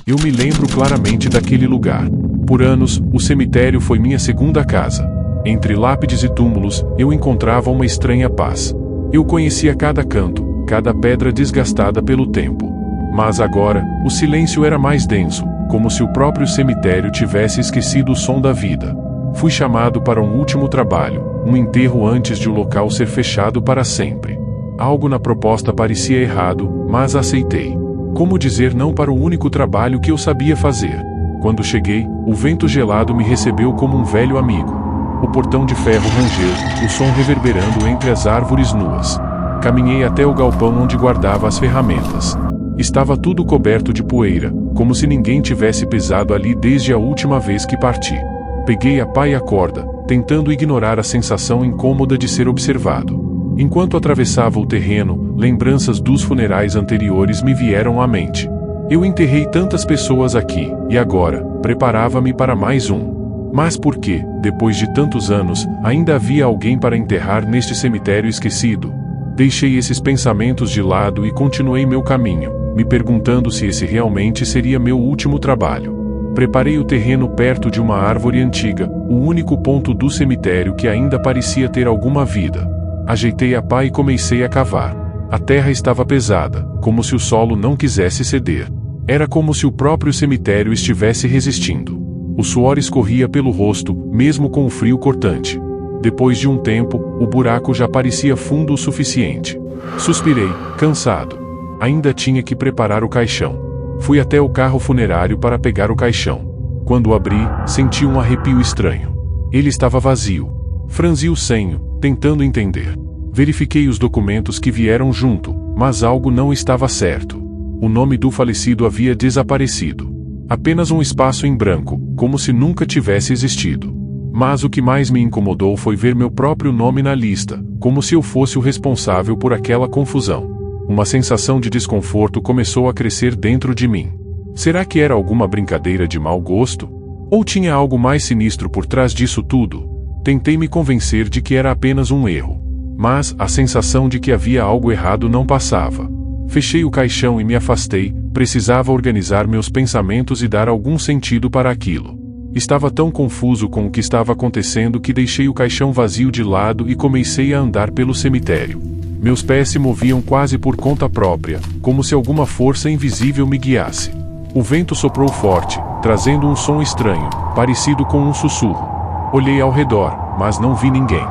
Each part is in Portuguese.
Eu me lembro claramente daquele lugar. Por anos, o cemitério foi minha segunda casa. Entre lápides e túmulos, eu encontrava uma estranha paz. Eu conhecia cada canto, cada pedra desgastada pelo tempo. Mas agora, o silêncio era mais denso, como se o próprio cemitério tivesse esquecido o som da vida. Fui chamado para um último trabalho, um enterro antes de o local ser fechado para sempre. Algo na proposta parecia errado, mas aceitei. Como dizer não para o único trabalho que eu sabia fazer? Quando cheguei, o vento gelado me recebeu como um velho amigo. O portão de ferro rangeu, o som reverberando entre as árvores nuas. Caminhei até o galpão onde guardava as ferramentas. Estava tudo coberto de poeira, como se ninguém tivesse pisado ali desde a última vez que parti. Peguei a pá e a corda, tentando ignorar a sensação incômoda de ser observado. Enquanto atravessava o terreno, lembranças dos funerais anteriores me vieram à mente. Eu enterrei tantas pessoas aqui, e agora, preparava-me para mais um. Mas por que, depois de tantos anos, ainda havia alguém para enterrar neste cemitério esquecido? Deixei esses pensamentos de lado e continuei meu caminho, me perguntando se esse realmente seria meu último trabalho. Preparei o terreno perto de uma árvore antiga, o único ponto do cemitério que ainda parecia ter alguma vida. Ajeitei a pá e comecei a cavar. A terra estava pesada, como se o solo não quisesse ceder. Era como se o próprio cemitério estivesse resistindo. O suor escorria pelo rosto, mesmo com o frio cortante. Depois de um tempo, o buraco já parecia fundo o suficiente. Suspirei, cansado. Ainda tinha que preparar o caixão. Fui até o carro funerário para pegar o caixão. Quando o abri, senti um arrepio estranho. Ele estava vazio. Franzi o senho, tentando entender. Verifiquei os documentos que vieram junto, mas algo não estava certo. O nome do falecido havia desaparecido. Apenas um espaço em branco, como se nunca tivesse existido. Mas o que mais me incomodou foi ver meu próprio nome na lista, como se eu fosse o responsável por aquela confusão. Uma sensação de desconforto começou a crescer dentro de mim. Será que era alguma brincadeira de mau gosto? Ou tinha algo mais sinistro por trás disso tudo? Tentei me convencer de que era apenas um erro. Mas a sensação de que havia algo errado não passava. Fechei o caixão e me afastei, precisava organizar meus pensamentos e dar algum sentido para aquilo. Estava tão confuso com o que estava acontecendo que deixei o caixão vazio de lado e comecei a andar pelo cemitério. Meus pés se moviam quase por conta própria, como se alguma força invisível me guiasse. O vento soprou forte, trazendo um som estranho, parecido com um sussurro. Olhei ao redor, mas não vi ninguém.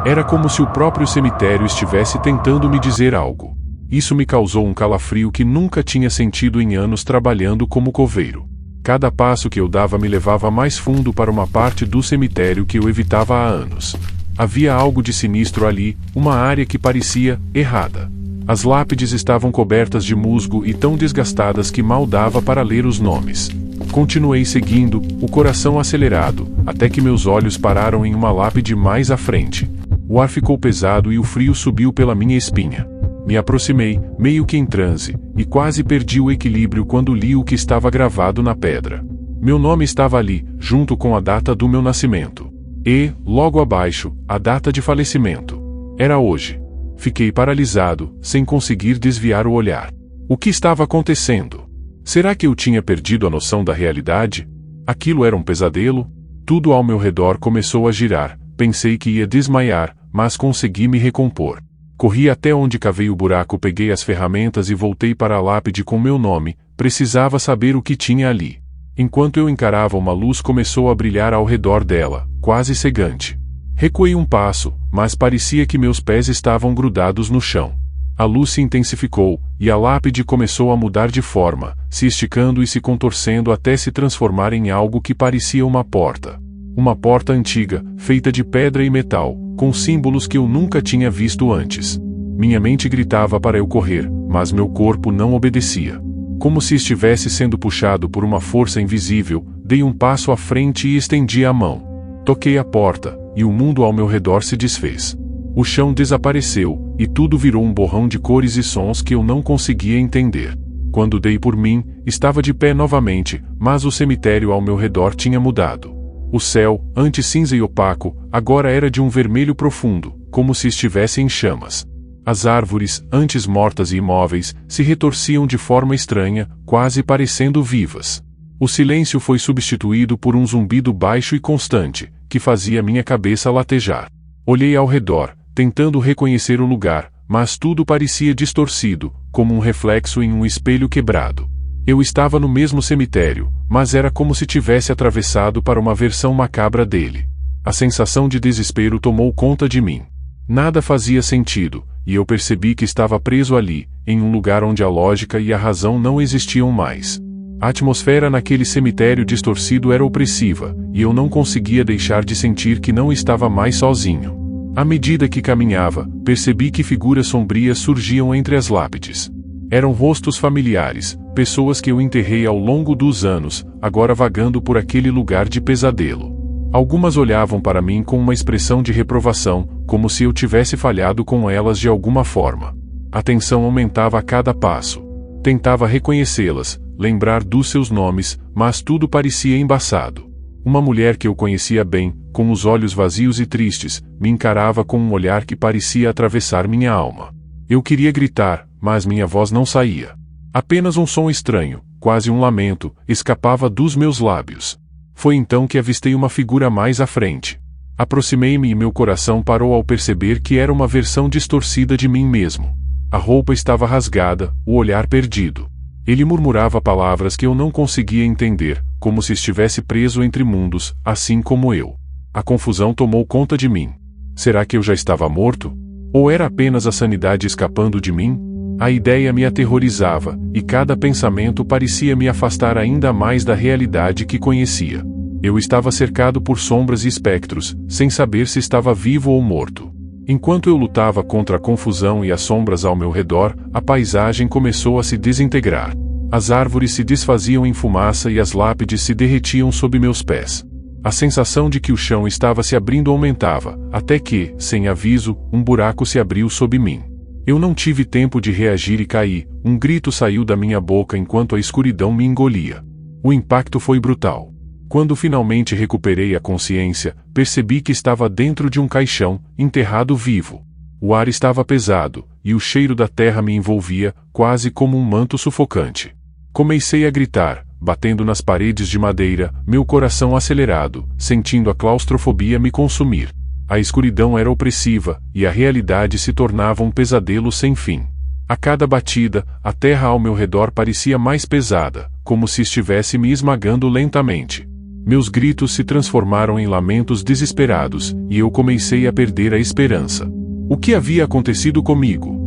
Era como se o próprio cemitério estivesse tentando me dizer algo. Isso me causou um calafrio que nunca tinha sentido em anos trabalhando como coveiro. Cada passo que eu dava me levava mais fundo para uma parte do cemitério que eu evitava há anos. Havia algo de sinistro ali, uma área que parecia errada. As lápides estavam cobertas de musgo e tão desgastadas que mal dava para ler os nomes. Continuei seguindo, o coração acelerado, até que meus olhos pararam em uma lápide mais à frente. O ar ficou pesado e o frio subiu pela minha espinha. Me aproximei, meio que em transe, e quase perdi o equilíbrio quando li o que estava gravado na pedra. Meu nome estava ali, junto com a data do meu nascimento. E, logo abaixo, a data de falecimento. Era hoje. Fiquei paralisado, sem conseguir desviar o olhar. O que estava acontecendo? Será que eu tinha perdido a noção da realidade? Aquilo era um pesadelo? Tudo ao meu redor começou a girar, pensei que ia desmaiar, mas consegui me recompor. Corri até onde cavei o buraco, peguei as ferramentas e voltei para a lápide com meu nome, precisava saber o que tinha ali. Enquanto eu encarava, uma luz começou a brilhar ao redor dela, quase cegante. Recuei um passo, mas parecia que meus pés estavam grudados no chão. A luz se intensificou, e a lápide começou a mudar de forma, se esticando e se contorcendo até se transformar em algo que parecia uma porta. Uma porta antiga, feita de pedra e metal, com símbolos que eu nunca tinha visto antes. Minha mente gritava para eu correr, mas meu corpo não obedecia. Como se estivesse sendo puxado por uma força invisível, dei um passo à frente e estendi a mão. Toquei a porta, e o mundo ao meu redor se desfez. O chão desapareceu, e tudo virou um borrão de cores e sons que eu não conseguia entender. Quando dei por mim, estava de pé novamente, mas o cemitério ao meu redor tinha mudado. O céu, antes cinza e opaco, agora era de um vermelho profundo, como se estivesse em chamas. As árvores, antes mortas e imóveis, se retorciam de forma estranha, quase parecendo vivas. O silêncio foi substituído por um zumbido baixo e constante, que fazia minha cabeça latejar. Olhei ao redor, tentando reconhecer o lugar, mas tudo parecia distorcido, como um reflexo em um espelho quebrado. Eu estava no mesmo cemitério, mas era como se tivesse atravessado para uma versão macabra dele. A sensação de desespero tomou conta de mim. Nada fazia sentido, e eu percebi que estava preso ali, em um lugar onde a lógica e a razão não existiam mais. A atmosfera naquele cemitério distorcido era opressiva, e eu não conseguia deixar de sentir que não estava mais sozinho. À medida que caminhava, percebi que figuras sombrias surgiam entre as lápides. Eram rostos familiares, pessoas que eu enterrei ao longo dos anos, agora vagando por aquele lugar de pesadelo. Algumas olhavam para mim com uma expressão de reprovação, como se eu tivesse falhado com elas de alguma forma. A tensão aumentava a cada passo. Tentava reconhecê-las, lembrar dos seus nomes, mas tudo parecia embaçado. Uma mulher que eu conhecia bem, com os olhos vazios e tristes, me encarava com um olhar que parecia atravessar minha alma. Eu queria gritar, mas minha voz não saía. Apenas um som estranho, quase um lamento, escapava dos meus lábios. Foi então que avistei uma figura mais à frente. Aproximei-me e meu coração parou ao perceber que era uma versão distorcida de mim mesmo. A roupa estava rasgada, o olhar perdido. Ele murmurava palavras que eu não conseguia entender, como se estivesse preso entre mundos, assim como eu. A confusão tomou conta de mim. Será que eu já estava morto? Ou era apenas a sanidade escapando de mim? A ideia me aterrorizava, e cada pensamento parecia me afastar ainda mais da realidade que conhecia. Eu estava cercado por sombras e espectros, sem saber se estava vivo ou morto. Enquanto eu lutava contra a confusão e as sombras ao meu redor, a paisagem começou a se desintegrar. As árvores se desfaziam em fumaça e as lápides se derretiam sob meus pés. A sensação de que o chão estava se abrindo aumentava, até que, sem aviso, um buraco se abriu sob mim. Eu não tive tempo de reagir e caí, um grito saiu da minha boca enquanto a escuridão me engolia. O impacto foi brutal. Quando finalmente recuperei a consciência, percebi que estava dentro de um caixão, enterrado vivo. O ar estava pesado, e o cheiro da terra me envolvia, quase como um manto sufocante. Comecei a gritar, batendo nas paredes de madeira, meu coração acelerado, sentindo a claustrofobia me consumir. A escuridão era opressiva, e a realidade se tornava um pesadelo sem fim. A cada batida, a terra ao meu redor parecia mais pesada, como se estivesse me esmagando lentamente. Meus gritos se transformaram em lamentos desesperados, e eu comecei a perder a esperança. O que havia acontecido comigo?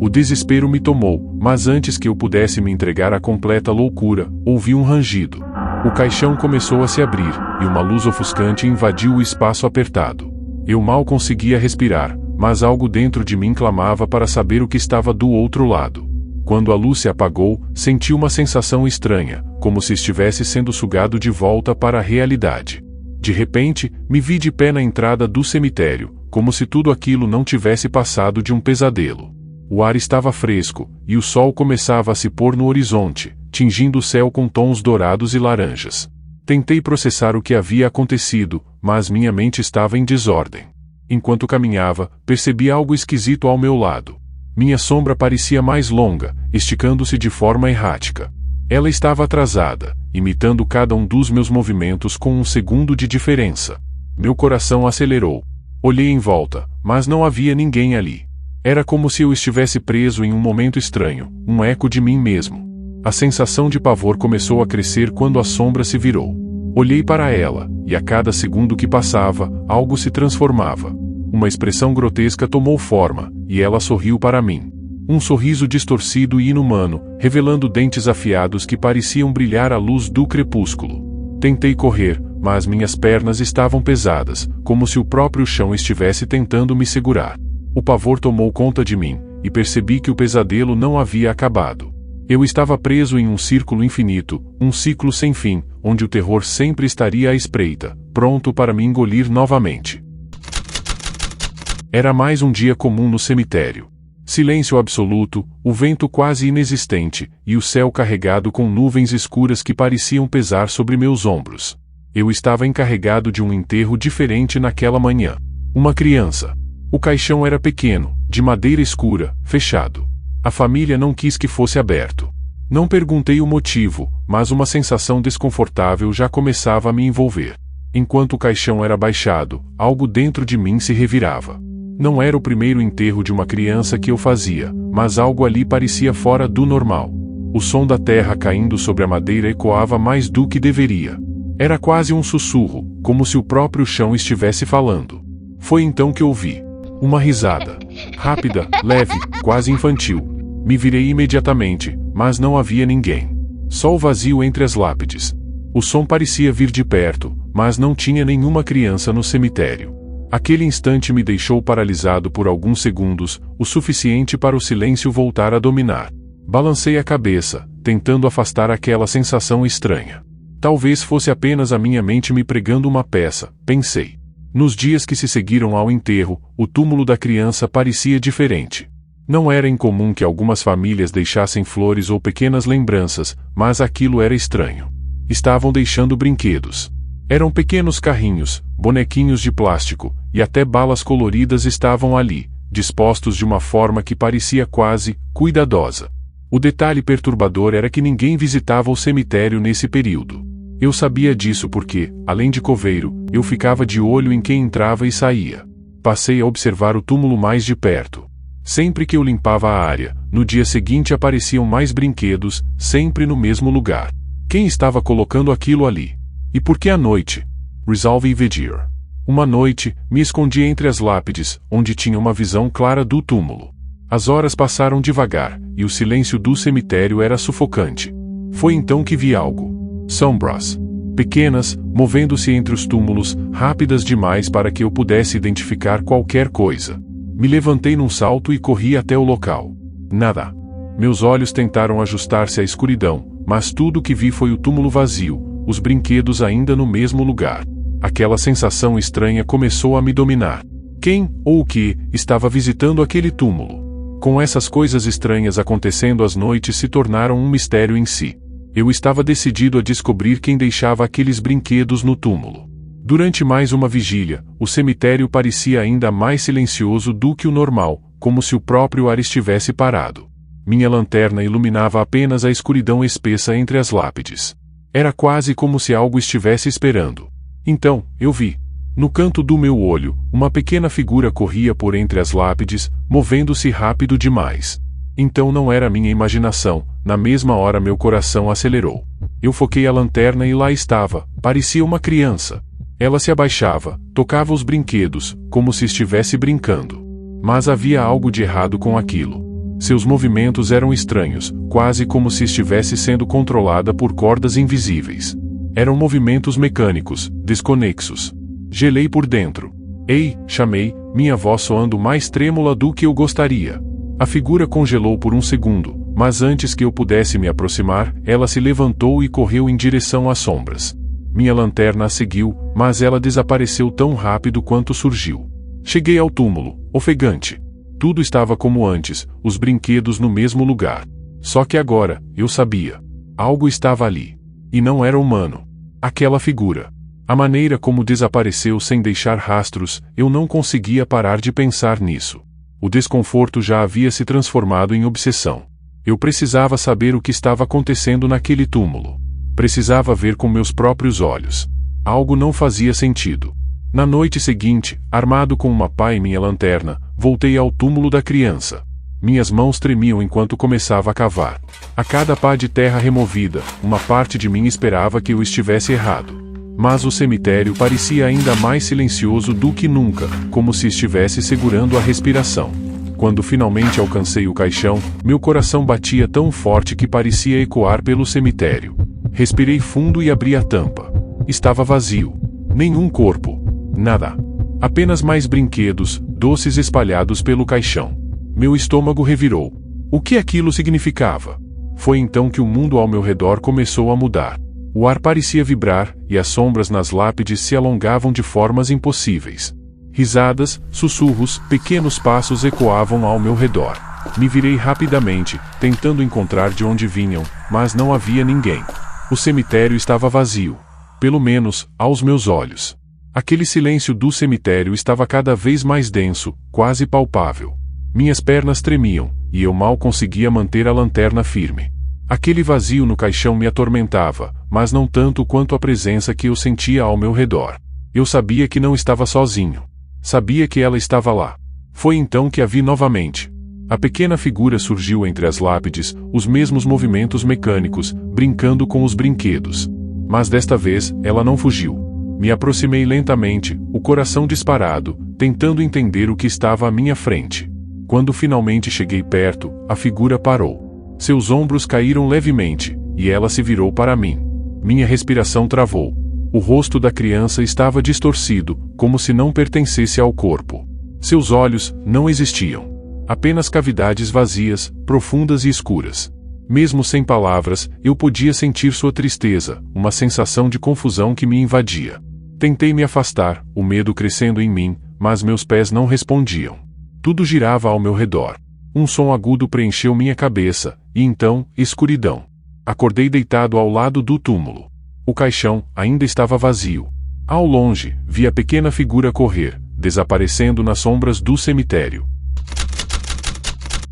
O desespero me tomou, mas antes que eu pudesse me entregar à completa loucura, ouvi um rangido. O caixão começou a se abrir, e uma luz ofuscante invadiu o espaço apertado. Eu mal conseguia respirar, mas algo dentro de mim clamava para saber o que estava do outro lado. Quando a luz se apagou, senti uma sensação estranha, como se estivesse sendo sugado de volta para a realidade. De repente, me vi de pé na entrada do cemitério, como se tudo aquilo não tivesse passado de um pesadelo. O ar estava fresco, e o sol começava a se pôr no horizonte, tingindo o céu com tons dourados e laranjas. Tentei processar o que havia acontecido, mas minha mente estava em desordem. Enquanto caminhava, percebi algo esquisito ao meu lado. Minha sombra parecia mais longa, esticando-se de forma errática. Ela estava atrasada, imitando cada um dos meus movimentos com um segundo de diferença. Meu coração acelerou. Olhei em volta, mas não havia ninguém ali. Era como se eu estivesse preso em um momento estranho, um eco de mim mesmo. A sensação de pavor começou a crescer quando a sombra se virou. Olhei para ela, e a cada segundo que passava, algo se transformava. Uma expressão grotesca tomou forma, e ela sorriu para mim. Um sorriso distorcido e inumano, revelando dentes afiados que pareciam brilhar à luz do crepúsculo. Tentei correr, mas minhas pernas estavam pesadas, como se o próprio chão estivesse tentando me segurar. O pavor tomou conta de mim, e percebi que o pesadelo não havia acabado. Eu estava preso em um círculo infinito, um ciclo sem fim, onde o terror sempre estaria à espreita, pronto para me engolir novamente. Era mais um dia comum no cemitério. Silêncio absoluto, o vento quase inexistente, e o céu carregado com nuvens escuras que pareciam pesar sobre meus ombros. Eu estava encarregado de um enterro diferente naquela manhã. Uma criança. O caixão era pequeno, de madeira escura, fechado. A família não quis que fosse aberto. Não perguntei o motivo, mas uma sensação desconfortável já começava a me envolver. Enquanto o caixão era baixado, algo dentro de mim se revirava. Não era o primeiro enterro de uma criança que eu fazia, mas algo ali parecia fora do normal. O som da terra caindo sobre a madeira ecoava mais do que deveria. Era quase um sussurro, como se o próprio chão estivesse falando. Foi então que ouvi uma risada. Rápida, leve, quase infantil. Me virei imediatamente, mas não havia ninguém. Só o vazio entre as lápides. O som parecia vir de perto, mas não tinha nenhuma criança no cemitério. Aquele instante me deixou paralisado por alguns segundos, o suficiente para o silêncio voltar a dominar. Balancei a cabeça, tentando afastar aquela sensação estranha. Talvez fosse apenas a minha mente me pregando uma peça, pensei. Nos dias que se seguiram ao enterro, o túmulo da criança parecia diferente. Não era incomum que algumas famílias deixassem flores ou pequenas lembranças, mas aquilo era estranho. Estavam deixando brinquedos. Eram pequenos carrinhos, bonequinhos de plástico, e até balas coloridas estavam ali, dispostos de uma forma que parecia quase cuidadosa. O detalhe perturbador era que ninguém visitava o cemitério nesse período. Eu sabia disso porque, além de coveiro, eu ficava de olho em quem entrava e saía. Passei a observar o túmulo mais de perto. Sempre que eu limpava a área, no dia seguinte apareciam mais brinquedos, sempre no mesmo lugar. Quem estava colocando aquilo ali? E por que à noite? Resolvi vigiar. Uma noite, me escondi entre as lápides, onde tinha uma visão clara do túmulo. As horas passaram devagar, e o silêncio do cemitério era sufocante. Foi então que vi algo. Sombras. Pequenas, movendo-se entre os túmulos, rápidas demais para que eu pudesse identificar qualquer coisa. Me levantei num salto e corri até o local. Nada. Meus olhos tentaram ajustar-se à escuridão, mas tudo o que vi foi o túmulo vazio, os brinquedos ainda no mesmo lugar. Aquela sensação estranha começou a me dominar. Quem, ou o que, estava visitando aquele túmulo? Com essas coisas estranhas acontecendo às noites se tornaram um mistério em si. Eu estava decidido a descobrir quem deixava aqueles brinquedos no túmulo. Durante mais uma vigília, o cemitério parecia ainda mais silencioso do que o normal, como se o próprio ar estivesse parado. Minha lanterna iluminava apenas a escuridão espessa entre as lápides. Era quase como se algo estivesse esperando. Então, eu vi. No canto do meu olho, uma pequena figura corria por entre as lápides, movendo-se rápido demais. Então não era minha imaginação, na mesma hora meu coração acelerou. Eu foquei a lanterna e lá estava, parecia uma criança. Ela se abaixava, tocava os brinquedos, como se estivesse brincando. Mas havia algo de errado com aquilo. Seus movimentos eram estranhos, quase como se estivesse sendo controlada por cordas invisíveis. Eram movimentos mecânicos, desconexos. Gelei por dentro. Ei, chamei, minha voz soando mais trêmula do que eu gostaria. A figura congelou por um segundo, mas antes que eu pudesse me aproximar, ela se levantou e correu em direção às sombras. Minha lanterna a seguiu, mas ela desapareceu tão rápido quanto surgiu. Cheguei ao túmulo, ofegante. Tudo estava como antes, os brinquedos no mesmo lugar. Só que agora, eu sabia. Algo estava ali. E não era humano. Aquela figura. A maneira como desapareceu sem deixar rastros, eu não conseguia parar de pensar nisso. O desconforto já havia se transformado em obsessão. Eu precisava saber o que estava acontecendo naquele túmulo. Precisava ver com meus próprios olhos. Algo não fazia sentido. Na noite seguinte, armado com uma pá e minha lanterna, voltei ao túmulo da criança. Minhas mãos tremiam enquanto começava a cavar. A cada pá de terra removida, uma parte de mim esperava que eu estivesse errado. Mas o cemitério parecia ainda mais silencioso do que nunca, como se estivesse segurando a respiração. Quando finalmente alcancei o caixão, meu coração batia tão forte que parecia ecoar pelo cemitério. Respirei fundo e abri a tampa. Estava vazio. Nenhum corpo. Nada. Apenas mais brinquedos, doces espalhados pelo caixão. Meu estômago revirou. O que aquilo significava? Foi então que o mundo ao meu redor começou a mudar. O ar parecia vibrar, e as sombras nas lápides se alongavam de formas impossíveis. Risadas, sussurros, pequenos passos ecoavam ao meu redor. Me virei rapidamente, tentando encontrar de onde vinham, mas não havia ninguém. O cemitério estava vazio. Pelo menos, aos meus olhos. Aquele silêncio do cemitério estava cada vez mais denso, quase palpável. Minhas pernas tremiam, e eu mal conseguia manter a lanterna firme. Aquele vazio no caixão me atormentava, mas não tanto quanto a presença que eu sentia ao meu redor. Eu sabia que não estava sozinho. Sabia que ela estava lá. Foi então que a vi novamente. A pequena figura surgiu entre as lápides, os mesmos movimentos mecânicos, brincando com os brinquedos. Mas desta vez, ela não fugiu. Me aproximei lentamente, o coração disparado, tentando entender o que estava à minha frente. Quando finalmente cheguei perto, a figura parou. Seus ombros caíram levemente, e ela se virou para mim. Minha respiração travou. O rosto da criança estava distorcido, como se não pertencesse ao corpo. Seus olhos não existiam. Apenas cavidades vazias, profundas e escuras. Mesmo sem palavras, eu podia sentir sua tristeza, uma sensação de confusão que me invadia. Tentei me afastar, o medo crescendo em mim, mas meus pés não respondiam. Tudo girava ao meu redor. Um som agudo preencheu minha cabeça, e então, escuridão. Acordei deitado ao lado do túmulo. O caixão ainda estava vazio. Ao longe, vi a pequena figura correr, desaparecendo nas sombras do cemitério.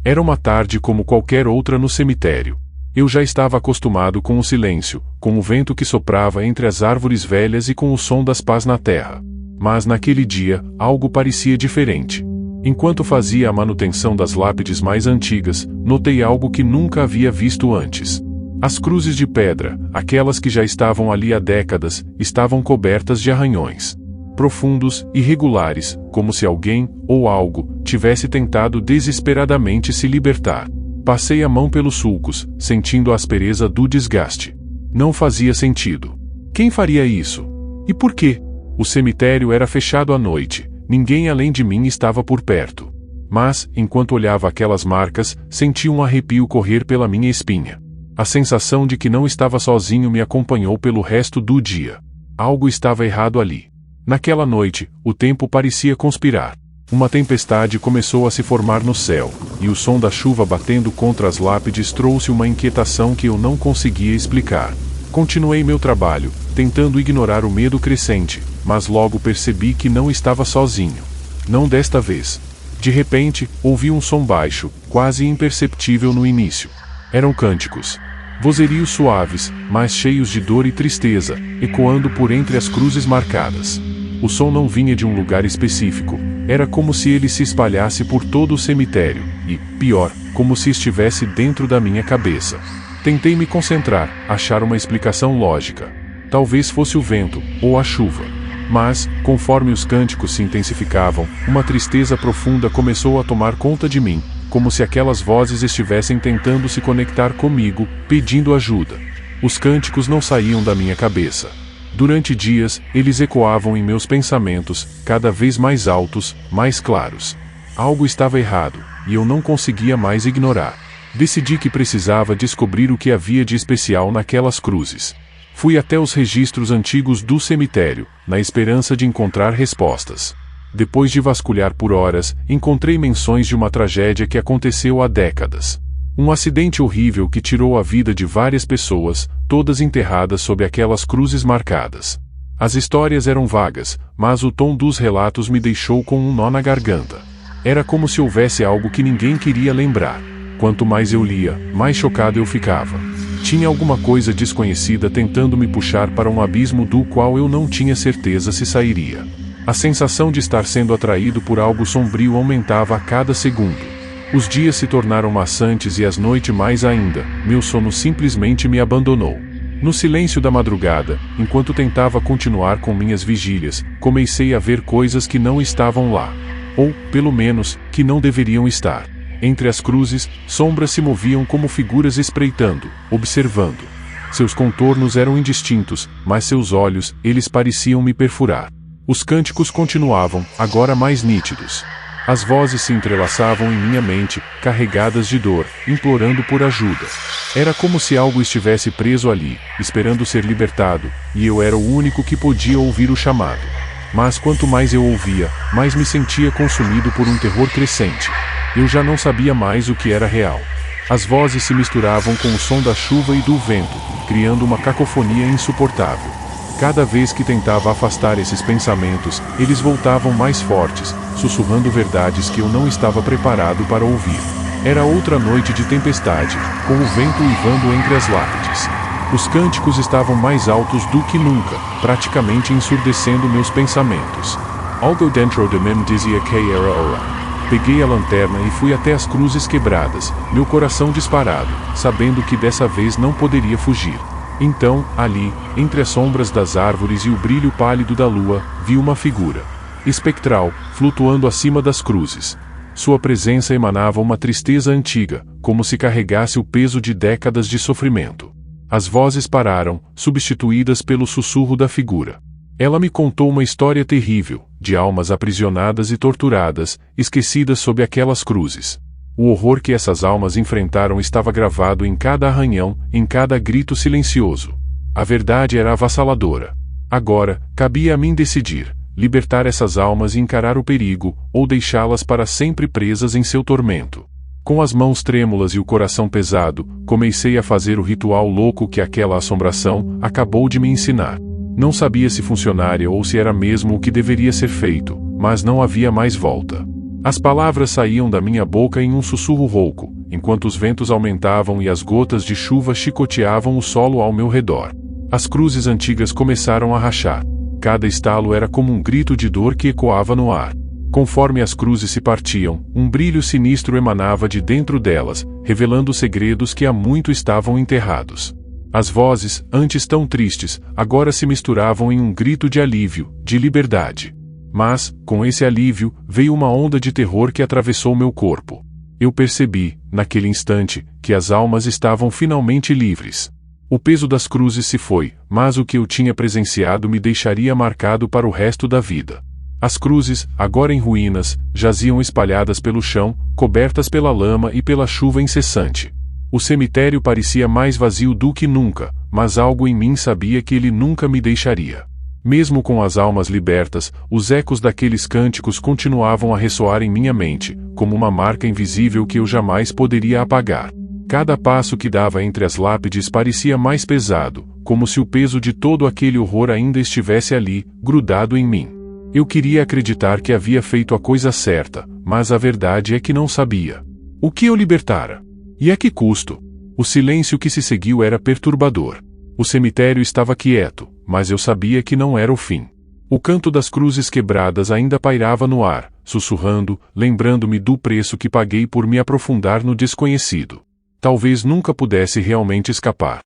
Era uma tarde como qualquer outra no cemitério. Eu já estava acostumado com o silêncio, com o vento que soprava entre as árvores velhas e com o som das pás na terra. Mas naquele dia, algo parecia diferente. Enquanto fazia a manutenção das lápides mais antigas, notei algo que nunca havia visto antes. As cruzes de pedra, aquelas que já estavam ali há décadas, estavam cobertas de arranhões. Profundos, irregulares, como se alguém, ou algo, tivesse tentado desesperadamente se libertar. Passei a mão pelos sulcos, sentindo a aspereza do desgaste. Não fazia sentido. Quem faria isso? E por quê? O cemitério era fechado à noite. Ninguém além de mim estava por perto. Mas, enquanto olhava aquelas marcas, senti um arrepio correr pela minha espinha. A sensação de que não estava sozinho me acompanhou pelo resto do dia. Algo estava errado ali. Naquela noite, o tempo parecia conspirar. Uma tempestade começou a se formar no céu, e o som da chuva batendo contra as lápides trouxe uma inquietação que eu não conseguia explicar. Continuei meu trabalho, tentando ignorar o medo crescente, mas logo percebi que não estava sozinho. Não desta vez. De repente, ouvi um som baixo, quase imperceptível no início. Eram cânticos. Vozerios suaves, mas cheios de dor e tristeza, ecoando por entre as cruzes marcadas. O som não vinha de um lugar específico. Era como se ele se espalhasse por todo o cemitério, e, pior, como se estivesse dentro da minha cabeça. Tentei me concentrar, achar uma explicação lógica. Talvez fosse o vento, ou a chuva. Mas, conforme os cânticos se intensificavam, uma tristeza profunda começou a tomar conta de mim, como se aquelas vozes estivessem tentando se conectar comigo, pedindo ajuda. Os cânticos não saíam da minha cabeça. Durante dias, eles ecoavam em meus pensamentos, cada vez mais altos, mais claros. Algo estava errado, e eu não conseguia mais ignorar. Decidi que precisava descobrir o que havia de especial naquelas cruzes. Fui até os registros antigos do cemitério, na esperança de encontrar respostas. Depois de vasculhar por horas, encontrei menções de uma tragédia que aconteceu há décadas. Um acidente horrível que tirou a vida de várias pessoas, todas enterradas sob aquelas cruzes marcadas. As histórias eram vagas, mas o tom dos relatos me deixou com um nó na garganta. Era como se houvesse algo que ninguém queria lembrar. Quanto mais eu lia, mais chocado eu ficava. Tinha alguma coisa desconhecida tentando me puxar para um abismo do qual eu não tinha certeza se sairia. A sensação de estar sendo atraído por algo sombrio aumentava a cada segundo. Os dias se tornaram maçantes e as noites mais ainda. Meu sono simplesmente me abandonou. No silêncio da madrugada, enquanto tentava continuar com minhas vigílias, comecei a ver coisas que não estavam lá. Ou, pelo menos, que não deveriam estar. Entre as cruzes, sombras se moviam como figuras espreitando, observando. Seus contornos eram indistintos, mas seus olhos, eles pareciam me perfurar. Os cânticos continuavam, agora mais nítidos. As vozes se entrelaçavam em minha mente, carregadas de dor, implorando por ajuda. Era como se algo estivesse preso ali, esperando ser libertado, e eu era o único que podia ouvir o chamado. Mas quanto mais eu ouvia, mais me sentia consumido por um terror crescente. Eu já não sabia mais o que era real. As vozes se misturavam com o som da chuva e do vento, criando uma cacofonia insuportável. Cada vez que tentava afastar esses pensamentos, eles voltavam mais fortes, sussurrando verdades que eu não estava preparado para ouvir. Era outra noite de tempestade, com o vento uivando entre as lápides. Os cânticos estavam mais altos do que nunca, praticamente ensurdecendo meus pensamentos. Algo dentro de mim dizia que era hora. Peguei a lanterna e fui até as cruzes quebradas, meu coração disparado, sabendo que dessa vez não poderia fugir. Então, ali, entre as sombras das árvores e o brilho pálido da lua, vi uma figura espectral, flutuando acima das cruzes. Sua presença emanava uma tristeza antiga, como se carregasse o peso de décadas de sofrimento. As vozes pararam, substituídas pelo sussurro da figura. Ela me contou uma história terrível, de almas aprisionadas e torturadas, esquecidas sob aquelas cruzes. O horror que essas almas enfrentaram estava gravado em cada arranhão, em cada grito silencioso. A verdade era avassaladora. Agora, cabia a mim decidir: libertar essas almas e encarar o perigo, ou deixá-las para sempre presas em seu tormento. Com as mãos trêmulas e o coração pesado, comecei a fazer o ritual louco que aquela assombração acabou de me ensinar. Não sabia se funcionaria ou se era mesmo o que deveria ser feito, mas não havia mais volta. As palavras saíam da minha boca em um sussurro rouco, enquanto os ventos aumentavam e as gotas de chuva chicoteavam o solo ao meu redor. As cruzes antigas começaram a rachar. Cada estalo era como um grito de dor que ecoava no ar. Conforme as cruzes se partiam, um brilho sinistro emanava de dentro delas, revelando segredos que há muito estavam enterrados. As vozes, antes tão tristes, agora se misturavam em um grito de alívio, de liberdade. Mas, com esse alívio, veio uma onda de terror que atravessou meu corpo. Eu percebi, naquele instante, que as almas estavam finalmente livres. O peso das cruzes se foi, mas o que eu tinha presenciado me deixaria marcado para o resto da vida. As cruzes, agora em ruínas, jaziam espalhadas pelo chão, cobertas pela lama e pela chuva incessante. O cemitério parecia mais vazio do que nunca, mas algo em mim sabia que ele nunca me deixaria. Mesmo com as almas libertas, os ecos daqueles cânticos continuavam a ressoar em minha mente, como uma marca invisível que eu jamais poderia apagar. Cada passo que dava entre as lápides parecia mais pesado, como se o peso de todo aquele horror ainda estivesse ali, grudado em mim. Eu queria acreditar que havia feito a coisa certa, mas a verdade é que não sabia. O que eu libertara? E a que custo? O silêncio que se seguiu era perturbador. O cemitério estava quieto, mas eu sabia que não era o fim. O canto das cruzes quebradas ainda pairava no ar, sussurrando, lembrando-me do preço que paguei por me aprofundar no desconhecido. Talvez nunca pudesse realmente escapar.